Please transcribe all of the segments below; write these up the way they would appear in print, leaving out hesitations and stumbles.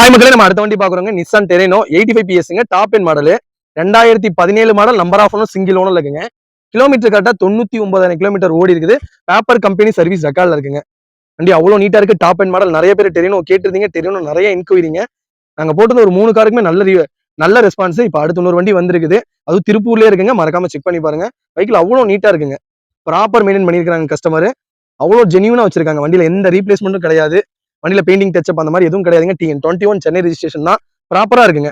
Hi மக்களே, நம்ம அடுத்த வண்டி பாக்குறோங்க. நிசான் டெரெனோ 85 பிஎஸ்ங்க, top end model. 2017 model, number of owner single owner இருக்குங்க. கிலோமீட்டர் கரெக்டா 99,000 கிலோமீட்டர் ஓடி இருக்குது. பேப்பர் கம்பெனி சர்வீஸ் ரெக்கார்ட்ல இருக்குங்க. வண்டி அவ்வளோ நீட்டா இருக்கு. Top end model. நிறைய பேர் டெரெனோ கேட்டிருந்தீங்க. டெரெனோ நிறைய என்கொயரிங்க. நாங்க போட்டது ஒரு 3 காருக்குமே நல்ல ரெஸ்பான்ஸ். இப்போ அடுத்த இன்னொரு வண்டி வந்திருக்குது. அதுவும் திருப்பூர்லயே இருக்குங்க. மறக்காம செக் பண்ணி பாருங்க. பைக்கில் அவ்வளோ நீட்டா இருக்குங்க. ப்ராப்பர் மெயின்டைன் பண்ணியிருக்காங்க கஸ்டமர். அவ்வளோ ஜெனியூனா வச்சிருக்காங்க. வண்டியில எந்த ரீப்ளேஸ்மெண்ட்டும் கிடையாது. வண்டியில பெயிண்டிங் டச்சப் அந்த மாதிரி எதுவும் கிடையாதுங்க. TN21 சென்னை ரெஜிஸ்ட்ரேஷன் தான். ப்ராப்பரா இருக்குங்க.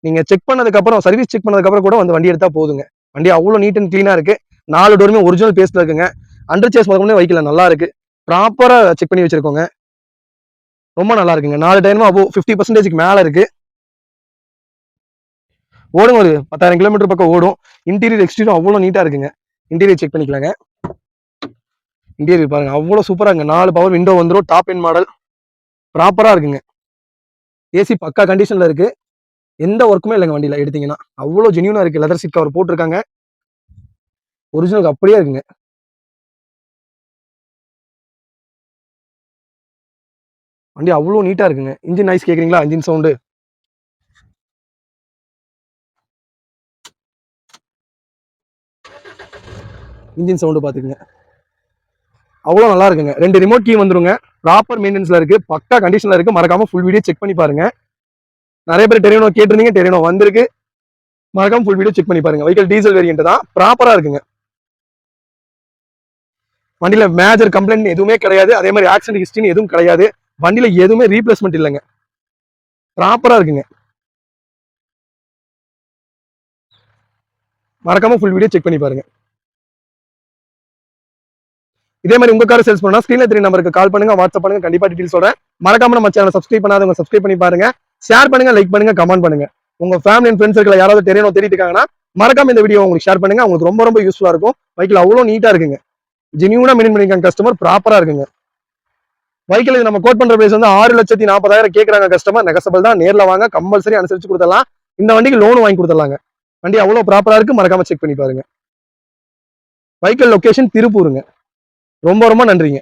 நீங்க செக் பண்ணதுக்கு அப்புறம், சர்வீஸ் செக் பண்ணதுக்கு அப்புறம் கூட வந்து வண்டி எடுத்தா போதுங்க. வண்டி அவ்வளோ நீட் அண்ட் கிளீனா இருக்கு. 4 டோருமே ஒரிஜினல் பேஸ்ட்ல இருக்குங்க. அண்டர் சேஸ் முதல்ல வைக்கல, நல்லா இருக்கு. ப்ராப்பரா செக் பண்ணி வச்சிருக்கோங்க. ரொம்ப நல்லா இருக்குங்க. 4 டயருமே அபோ 50% மேல இருக்கு. ஓடும் ஒரு 10,000 கிலோமீட்டர் பக்கம் ஓடும். இன்டீரியர் எக்ஸ்டீரியர் அவ்வளோ நீட்டா இருக்குங்க. இன்டீரியர் செக் பண்ணிக்கலாங்க. இன்டீரியர் பாருங்க, அவ்வளோ சூப்பரா இருக்குங்க. 4 பவர் விண்டோ வந்துடும். டாப் எண்ட் மாடல் ப்ராப்பரா இருக்குங்க. ஏசி பக்கா கண்டிஷன்ல இருக்கு. எந்த ஒர்க்குமே இல்லைங்க வண்டியில எடுத்தீங்கன்னா. அவ்வளோ ஜெனியூனா இருக்கு. லெதர் சீட் கவர் போட்டிருக்காங்க. ஒரிஜினல் அப்படியே இருக்குங்க. வண்டி அவ்வளோ நீட்டா இருக்குங்க. இன்ஜின் நாய்ஸ் கேக்குறீங்களா? இன்ஜின் சவுண்டு பாத்துக்குங்க. அவ்வளோ நல்லா இருக்குங்க. 2 ரிமோட் கீ வந்துருங்க. ப்ராப்பர் மெயின்டெனன்ஸ்ல இருக்கு. பக்கா கண்டிஷன்ல இருக்கு. மறக்காம ஃபுல் வீடியோ செக் பண்ணி பாருங்க. நிறைய பேர் டெரெனோ கேட்டிருந்தீங்க. டெரெனோ வந்திருக்கு. மறக்காம ஃபுல் வீடியோ செக் பண்ணி பாருங்க. வெஹிக்கிள் டீசல் வேரியன்ட் தான். ப்ராப்பரா இருக்குங்க. வண்டியில மேஜர் கம்ப்ளைண்ட் எதுவுமே கிடையாது. அதே மாதிரி ஆக்சிடென்ட் ஹிஸ்டரி எதுவும் கிடையாது. வண்டியில எதுவுமே ரீப்ளேஸ்மெண்ட் இல்லைங்க. ப்ராப்பரா இருக்குங்க. மறக்காம ஃபுல் வீடியோ செக் பண்ணி பாருங்க. இதே மாதிரி உங்க கார் சேல்ஸ் பண்ணா ஸ்கிரீன்ல தெரிய நம்பருக்கு கால் பண்ணுங்க, வாட்ஸ்அப் பண்ணுங்க. கண்டிப்பா டீடைல்ஸ் சொல்றேன். மறக்காம நம்ம சேனலை சப்ஸ்கிரைப் பண்ணாதவங்க சப்ஸ்கிரைப் பண்ணி பாருங்க. ஷேர் பண்ணுங்க, லைக் பண்ணுங்க, கமெண்ட் பண்ணுங்க. உங்க ஃபேமிலி அண்ட் ஃப்ரெண்ட்ஸ் சர்க்கிள் யாராவது டெரெனோ தேடிட்டு இருக்காங்கன்னா மறக்காம இந்த வீடியோ உங்களுக்கு ஷேர் பண்ணுங்க. உங்களுக்கு ரொம்ப யூஸ்ஃபுல்லா இருக்கும். பைக்கில் அவ்வளோ நீட்டா இருக்குங்க. ஜெனியூனா மெயின்டைன் பண்ணிருக்காங்க. கஸ்டமர் ப்ராப்பரா இருக்குங்க. பைக்கில் நம்ம கோட் பண்ற பிரைஸ் வந்து 6,40,000 கேட்கறாங்க கஸ்டமர். நெகசபிள் தான். நேர்ல வாங்க, கம்பல்சரி அனுசரிச்சு கொடுத்துடலாம். இந்த வண்டிக்கு லோன் வாங்கி கொடுத்துடலாங்க. வண்டி அவ்வளோ ப்ராப்பரா இருக்கு. மறக்காம செக் பண்ணி பாருங்க. பைக்கில் லொகேஷன் திருப்பூருங்க. ரொம்ப நன்றிங்க.